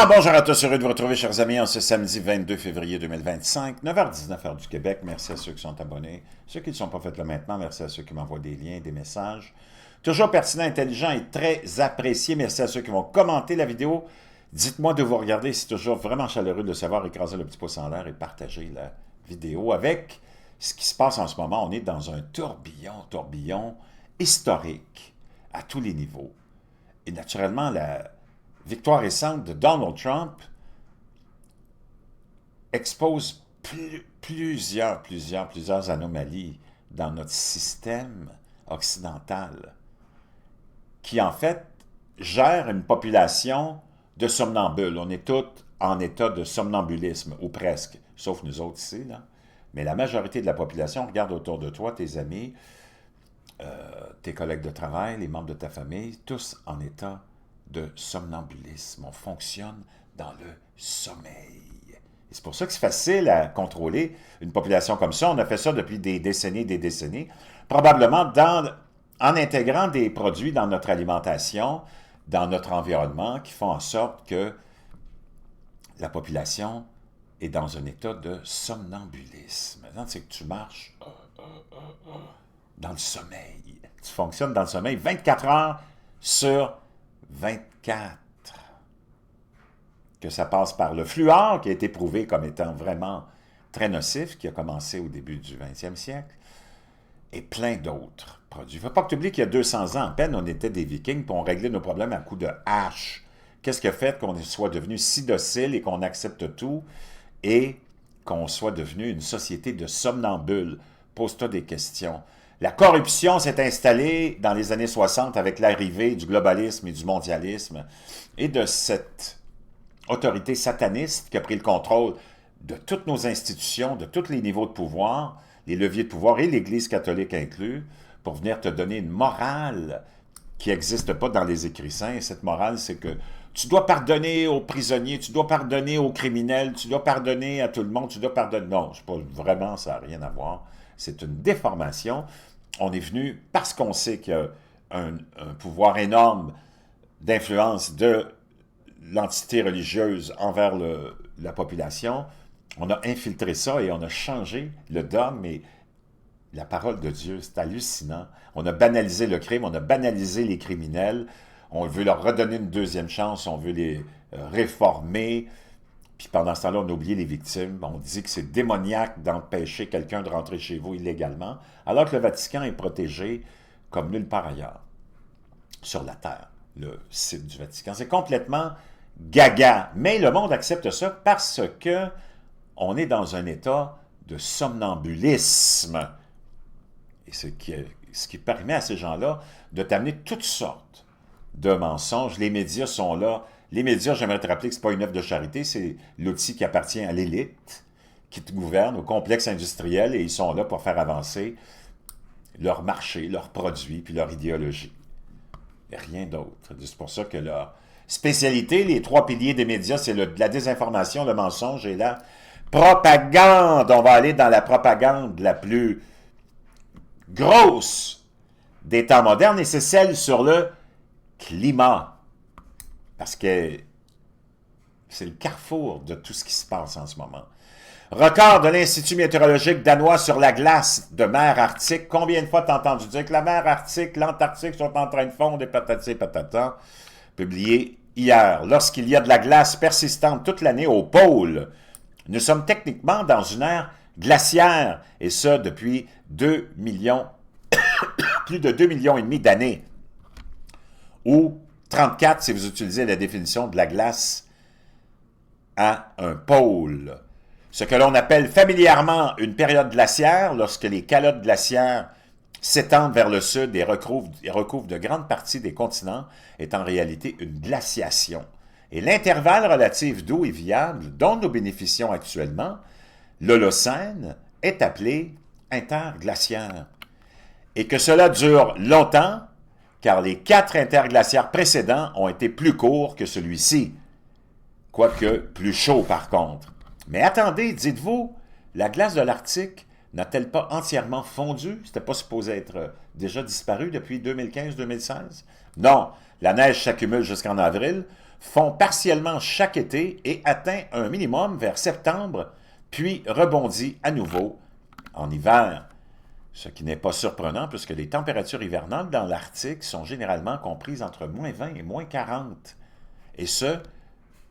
Alors, bonjour à tous, heureux de vous retrouver, chers amis, en ce samedi 22 février 2025, 9h19, heure du Québec. Merci à ceux qui sont abonnés. Ceux qui ne sont pas faits là maintenant, merci à ceux qui m'envoient des liens, des messages. Toujours pertinent, intelligent et très apprécié. Merci à ceux qui vont commenter la vidéo. Dites-moi de vous regarder, c'est toujours vraiment chaleureux de le savoir. Écrasez le petit pouce en l'air et partagez la vidéo avec ce qui se passe en ce moment. On est dans un tourbillon historique à tous les niveaux. Et naturellement, la victoire récente de Donald Trump expose plusieurs anomalies dans notre système occidental qui, en fait, gère une population de somnambules. On est tous en état de somnambulisme, ou presque, sauf nous autres ici, là. Mais la majorité de la population, regarde autour de toi, tes amis, tes collègues de travail, les membres de ta famille, tous en état de somnambulisme. On fonctionne dans le sommeil. Et c'est pour ça que c'est facile à contrôler une population comme ça. On a fait ça depuis des décennies, probablement en intégrant des produits dans notre alimentation, dans notre environnement, qui font en sorte que la population est dans un état de somnambulisme. Maintenant, c'est que tu marches dans le sommeil. Tu fonctionnes dans le sommeil 24 heures sur 24. Que ça passe par le fluor, qui a été prouvé comme étant vraiment très nocif, qui a commencé au début du 20e siècle, et plein d'autres produits. Il ne faut pas que tu oublies qu'il y a 200 ans, à peine, on était des Vikings, puis on réglait nos problèmes à coups de hache. Qu'est-ce qui a fait qu'on soit devenu si docile et qu'on accepte tout, et qu'on soit devenu une société de somnambules? Pose-toi des questions. La corruption s'est installée dans les années 60 avec l'arrivée du globalisme et du mondialisme et de cette autorité sataniste qui a pris le contrôle de toutes nos institutions, de tous les niveaux de pouvoir, les leviers de pouvoir et l'Église catholique inclus, pour venir te donner une morale qui n'existe pas dans les écrits saints. Et cette morale, c'est que tu dois pardonner aux prisonniers, tu dois pardonner aux criminels, tu dois pardonner à tout le monde, tu dois pardonner... Non, pas, vraiment, ça n'a rien à voir. C'est une déformation. On est venu, parce qu'on sait qu'il y a un pouvoir énorme d'influence de l'entité religieuse envers la population, on a infiltré ça et on a changé le dogme et la parole de Dieu. C'est hallucinant. On a banalisé le crime, on a banalisé les criminels, on veut leur redonner une deuxième chance, on veut les réformer, puis pendant ce temps-là, on a oublié les victimes. On dit que c'est démoniaque d'empêcher quelqu'un de rentrer chez vous illégalement, alors que le Vatican est protégé comme nulle part ailleurs sur la Terre, le site du Vatican. C'est complètement gaga. Mais le monde accepte ça parce que on est dans un état de somnambulisme. Et ce qui permet à ces gens-là de t'amener toutes sortes de mensonges. Les médias sont là. Les médias, j'aimerais te rappeler que ce n'est pas une œuvre de charité, c'est l'outil qui appartient à l'élite, qui te gouverne, au complexe industriel, et ils sont là pour faire avancer leur marché, leurs produits, puis leur idéologie. Et rien d'autre. C'est pour ça que leur spécialité, les trois piliers des médias, c'est la désinformation, le mensonge et la propagande. On va aller dans la propagande la plus grosse des temps modernes, et c'est celle sur le climat. Parce que c'est le carrefour de tout ce qui se passe en ce moment. Record de l'Institut météorologique danois sur la glace de mer Arctique. Combien de fois t'as entendu dire que la mer Arctique, l'Antarctique sont en train de fondre et patati patata? Publié hier. Lorsqu'il y a de la glace persistante toute l'année au pôle, nous sommes techniquement dans une ère glaciaire, et ça depuis 2 millions, plus de 2,5 millions d'années, ou 34 si vous utilisez la définition de la glace à un pôle. Ce que l'on appelle familièrement une période glaciaire, lorsque les calottes glaciaires s'étendent vers le sud et recouvrent de grandes parties des continents, est en réalité une glaciation. Et l'intervalle relatif d'eau et viable dont nous bénéficions actuellement, l'Holocène, est appelé interglaciaire. Et que cela dure longtemps, car les 4 interglaciaires précédents ont été plus courts que celui-ci, quoique plus chaud par contre. Mais attendez, dites-vous, la glace de l'Arctique n'a-t-elle pas entièrement fondu? C'était pas supposé être déjà disparu depuis 2015-2016? Non, la neige s'accumule jusqu'en avril, fond partiellement chaque été et atteint un minimum vers septembre, puis rebondit à nouveau en hiver. Ce qui n'est pas surprenant puisque les températures hivernales dans l'Arctique sont généralement comprises entre -20 et -40.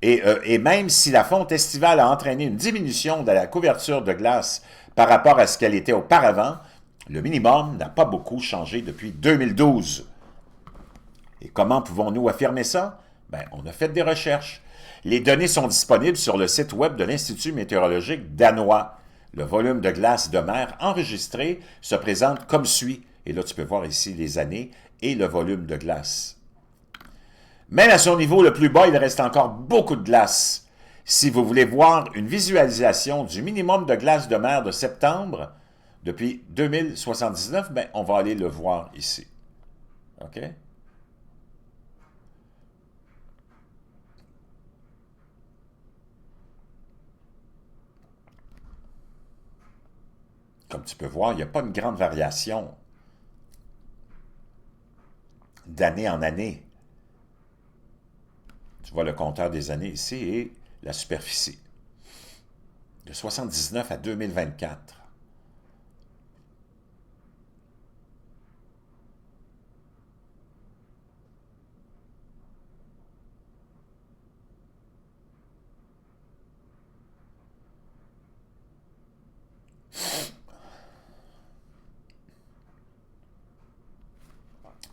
Et même si la fonte estivale a entraîné une diminution de la couverture de glace par rapport à ce qu'elle était auparavant, le minimum n'a pas beaucoup changé depuis 2012. Et comment pouvons-nous affirmer ça? Ben, on a fait des recherches. Les données sont disponibles sur le site web de l'Institut météorologique danois. Le volume de glace de mer enregistré se présente comme suit. Et là, tu peux voir ici les années et le volume de glace. Même à son niveau le plus bas, il reste encore beaucoup de glace. Si vous voulez voir une visualisation du minimum de glace de mer de septembre, depuis 2079, ben, on va aller le voir ici. OK? Comme tu peux voir, il n'y a pas une grande variation d'année en année. Tu vois le compteur des années ici et la superficie. De 79 à 2024.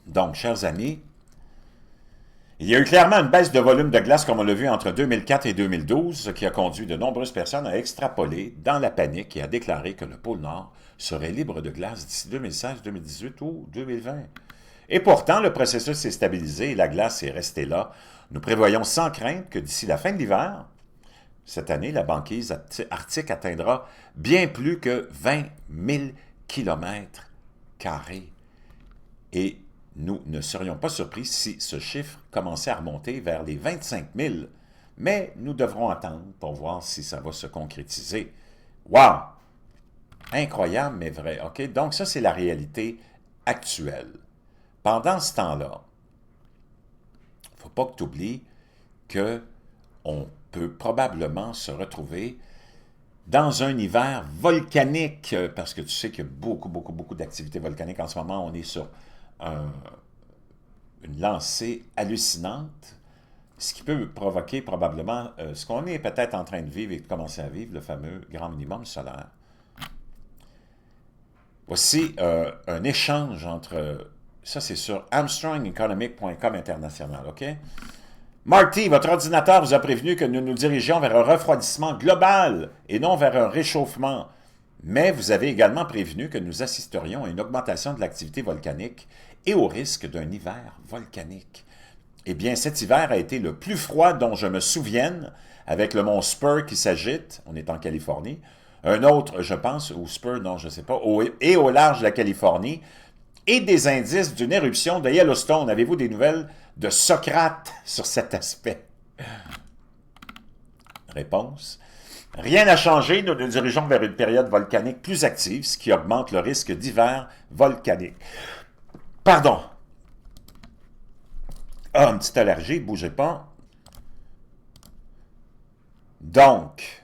Donc, chers amis, il y a eu clairement une baisse de volume de glace, comme on l'a vu entre 2004 et 2012, ce qui a conduit de nombreuses personnes à extrapoler dans la panique et à déclarer que le pôle Nord serait libre de glace d'ici 2016, 2018 ou 2020. Et pourtant, le processus s'est stabilisé et la glace est restée là. Nous prévoyons sans crainte que d'ici la fin de l'hiver, cette année, la banquise arctique atteindra bien plus que 20 000 km². Et nous ne serions pas surpris si ce chiffre commençait à remonter vers les 25 000. Mais nous devrons attendre pour voir si ça va se concrétiser. Wow! Incroyable, mais vrai. OK? Donc, ça, c'est la réalité actuelle. Pendant ce temps-là, il ne faut pas que tu oublies qu'on peut probablement se retrouver dans un hiver volcanique, parce que tu sais qu'il y a beaucoup d'activités volcaniques. En ce moment, on est sur une lancée hallucinante, ce qui peut provoquer probablement ce qu'on est peut-être en train de vivre et de commencer à vivre, le fameux grand minimum solaire. Voici un échange entre... ça, c'est sur ArmstrongEconomic.com international, OK? Marty, votre ordinateur vous a prévenu que nous nous dirigeons vers un refroidissement global et non vers un réchauffement. Mais vous avez également prévenu que nous assisterions à une augmentation de l'activité volcanique et au risque d'un hiver volcanique. Eh bien, cet hiver a été le plus froid dont je me souvienne, avec le mont Spur qui s'agite, on est en Californie, un autre, je pense, ou Spur, non, je ne sais pas, et au large de la Californie, et des indices d'une éruption de Yellowstone. Avez-vous des nouvelles de Socrate sur cet aspect? Réponse. Rien n'a changé, nous nous dirigeons vers une période volcanique plus active, ce qui augmente le risque d'hiver volcanique. Pardon. Ah, une petite allergie, bougez pas. Donc,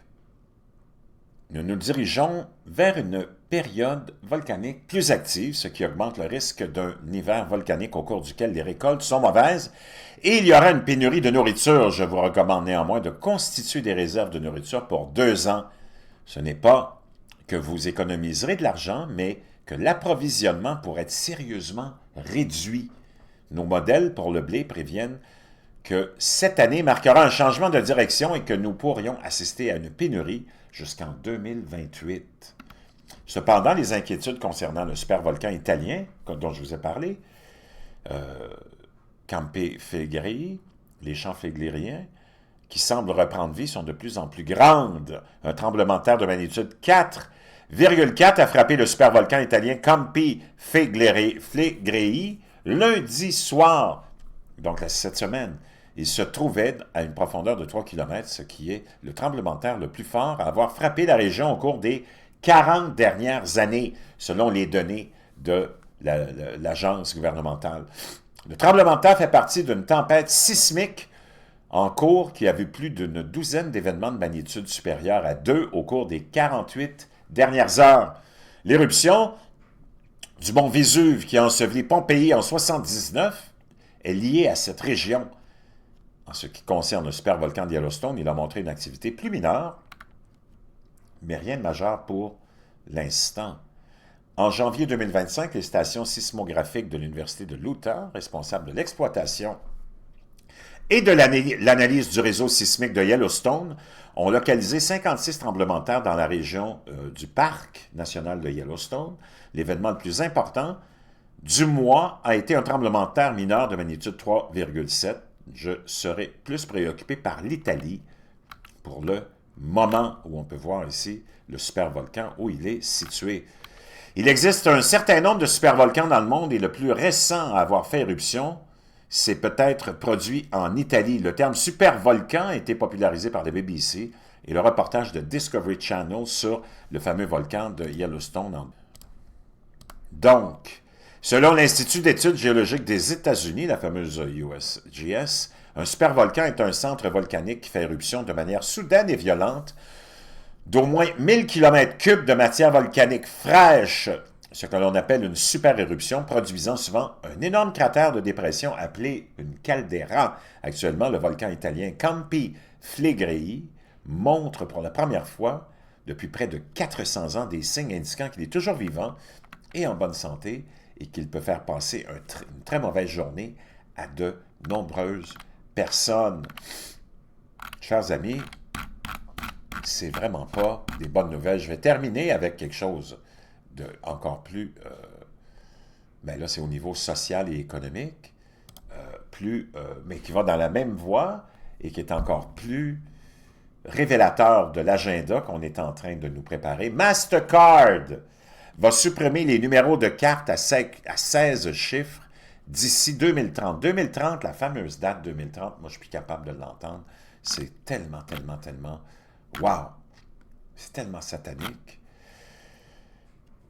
nous nous dirigeons vers une période volcanique plus active, ce qui augmente le risque d'un hiver volcanique au cours duquel les récoltes sont mauvaises, et il y aura une pénurie de nourriture. Je vous recommande néanmoins de constituer des réserves de nourriture pour 2 ans. Ce n'est pas que vous économiserez de l'argent, mais que l'approvisionnement pourrait être sérieusement réduit. Nos modèles pour le blé préviennent que cette année marquera un changement de direction et que nous pourrions assister à une pénurie jusqu'en 2028. Cependant, les inquiétudes concernant le supervolcan italien, dont je vous ai parlé, Campe Flegrei, les champs flégrériens, qui semblent reprendre vie, sont de plus en plus grandes. Un tremblement de terre de magnitude 4,4 a frappé le supervolcan italien Campe Flegrei lundi soir, donc cette semaine. Il se trouvait à une profondeur de 3 km, ce qui est le tremblement de terre le plus fort à avoir frappé la région au cours des 40 dernières années, selon les données de l'agence gouvernementale. Le tremblement de terre fait partie d'une tempête sismique en cours qui a vu plus d'une douzaine d'événements de magnitude supérieure à 2 au cours des 48 dernières heures. L'éruption du mont Vésuve qui a enseveli Pompéi en 79 est liée à cette région. En ce qui concerne le supervolcan de Yellowstone, il a montré une activité plus mineure, mais rien de majeur pour l'instant. En janvier 2025, les stations sismographiques de l'Université de l'Utah, responsables de l'exploitation et de l'analyse du réseau sismique de Yellowstone, ont localisé 56 tremblements de terre dans la région du parc national de Yellowstone. L'événement le plus important du mois a été un tremblement de terre mineur de magnitude 3,7. Je serai plus préoccupé par l'Italie pour le moment où on peut voir ici le supervolcan où il est situé. Il existe un certain nombre de supervolcans dans le monde et le plus récent à avoir fait éruption, c'est peut-être produit en Italie. Le terme supervolcan a été popularisé par la BBC et le reportage de Discovery Channel sur le fameux volcan de Yellowstone. Donc, selon l'Institut d'études géologiques des États-Unis, la fameuse USGS, un supervolcan est un centre volcanique qui fait éruption de manière soudaine et violente d'au moins 1000 km3 de matière volcanique fraîche, ce que l'on appelle une super-éruption, produisant souvent un énorme cratère de dépression appelé une caldeira. Actuellement, le volcan italien Campi Flegrei montre pour la première fois, depuis près de 400 ans, des signes indiquant qu'il est toujours vivant et en bonne santé et qu'il peut faire passer une très mauvaise journée à de nombreuses personnes. Chers amis, c'est vraiment pas des bonnes nouvelles. Je vais terminer avec quelque chose de encore plus... ben là, c'est au niveau social et économique, mais qui va dans la même voie et qui est encore plus révélateur de l'agenda qu'on est en train de nous préparer. Mastercard va supprimer les numéros de carte à 16 chiffres d'ici 2030. 2030, la fameuse date 2030, moi je suis plus capable de l'entendre. C'est tellement, tellement, tellement... Wow! C'est tellement satanique.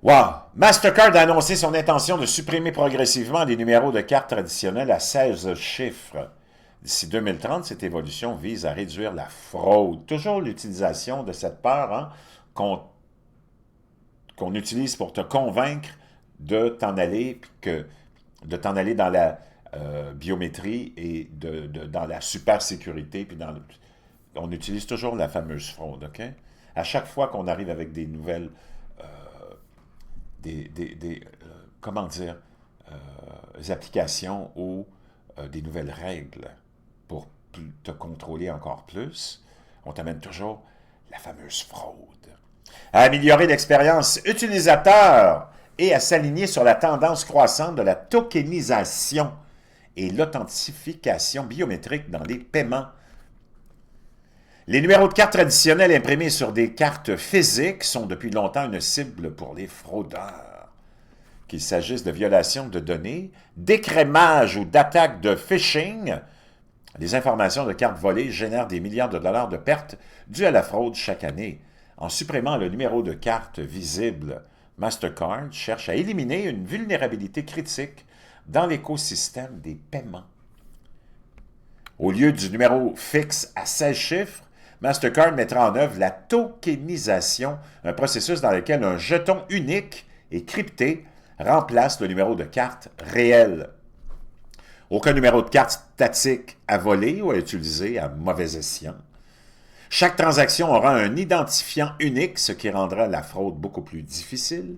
Wow! Mastercard a annoncé son intention de supprimer progressivement les numéros de carte traditionnels à 16 chiffres. D'ici 2030, cette évolution vise à réduire la fraude. Toujours l'utilisation de cette peur hein, qu'on utilise pour te convaincre de t'en aller, dans la biométrie et dans la supersécurité, puis on utilise toujours la fameuse fraude, OK? À chaque fois qu'on arrive avec des nouvelles, comment dire, applications ou des nouvelles règles pour te contrôler encore plus, on t'amène toujours la fameuse fraude. À améliorer l'expérience utilisateur et à s'aligner sur la tendance croissante de la tokenisation et l'authentification biométrique dans les paiements. Les numéros de carte traditionnels imprimés sur des cartes physiques sont depuis longtemps une cible pour les fraudeurs. Qu'il s'agisse de violations de données, d'écrémage ou d'attaques de phishing, les informations de cartes volées génèrent des milliards de dollars de pertes dues à la fraude chaque année. En supprimant le numéro de carte visible, Mastercard cherche à éliminer une vulnérabilité critique dans l'écosystème des paiements. Au lieu du numéro fixe à 16 chiffres, Mastercard mettra en œuvre la tokenisation, un processus dans lequel un jeton unique et crypté remplace le numéro de carte réel. Aucun numéro de carte statique à voler ou à utiliser à mauvais escient. Chaque transaction aura un identifiant unique, ce qui rendra la fraude beaucoup plus difficile.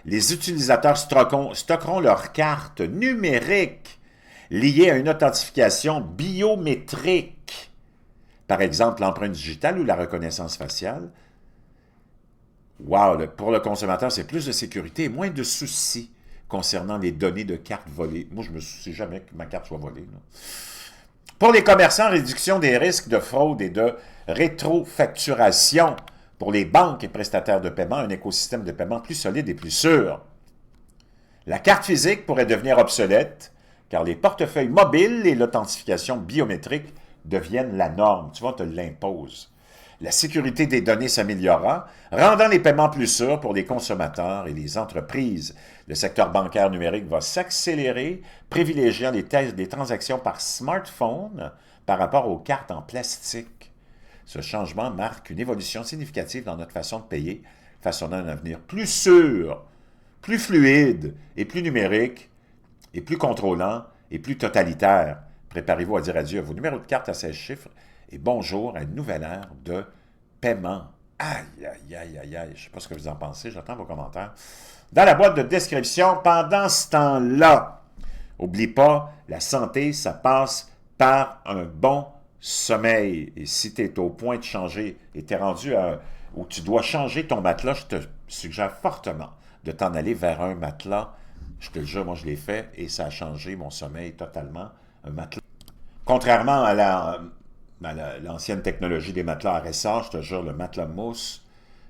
Les utilisateurs stockeront leurs cartes numériques liées à une authentification biométrique, par exemple l'empreinte digitale ou la reconnaissance faciale. Wow, pour le consommateur, c'est plus de sécurité et moins de soucis concernant les données de cartes volées. Moi, je ne me soucie jamais que ma carte soit volée. Là. Pour les commerçants, réduction des risques de fraude et de rétrofacturation. Pour les banques et prestataires de paiement, un écosystème de paiement plus solide et plus sûr. La carte physique pourrait devenir obsolète, car les portefeuilles mobiles et l'authentification biométrique deviennent la norme. Tu vois, on te l'impose. La sécurité des données s'améliorera, rendant les paiements plus sûrs pour les consommateurs et les entreprises. Le secteur bancaire numérique va s'accélérer, privilégiant les transactions par smartphone par rapport aux cartes en plastique. Ce changement marque une évolution significative dans notre façon de payer, façonnant un avenir plus sûr, plus fluide et plus numérique, et plus contrôlant et plus totalitaire. Préparez-vous à dire adieu à vos numéros de carte à 16 chiffres et bonjour à une nouvelle ère de paiement. Aïe, aïe, aïe, aïe, aïe. Je ne sais pas ce que vous en pensez, j'attends vos commentaires. Dans la boîte de description, pendant ce temps-là, n'oublie pas, la santé, ça passe par un bon sommeil. Et si tu es au point de changer et tu es rendu où tu dois changer ton matelas, je te suggère fortement de t'en aller vers un matelas. Je te le jure, moi je l'ai fait et ça a changé mon sommeil totalement. Un matelas. Contrairement à l'ancienne technologie des matelas à ressort, je te jure, le matelas mousse,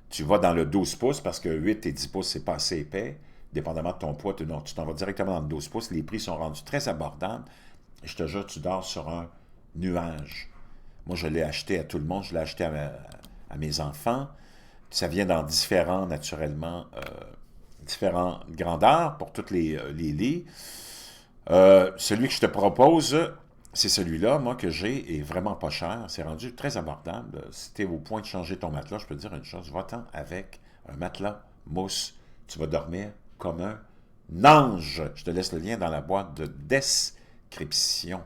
tu vas dans le 12 pouces parce que 8 et 10 pouces, c'est pas assez épais. Dépendamment de ton poids, tu t'en vas directement dans le 12 pouces. Les prix sont rendus très abordables. Et je te jure, tu dors sur un nuage. Moi, je l'ai acheté à tout le monde. Je l'ai acheté à mes enfants. Ça vient dans différents, naturellement, différentes grandeurs pour tous les lits. Celui que je te propose, c'est celui-là, moi, que j'ai, est vraiment pas cher. C'est rendu très abordable. Si tu es au point de changer ton matelas, je peux te dire une chose, va-t'en avec un matelas mousse. Tu vas dormir comme un ange. Je te laisse le lien dans la boîte de description.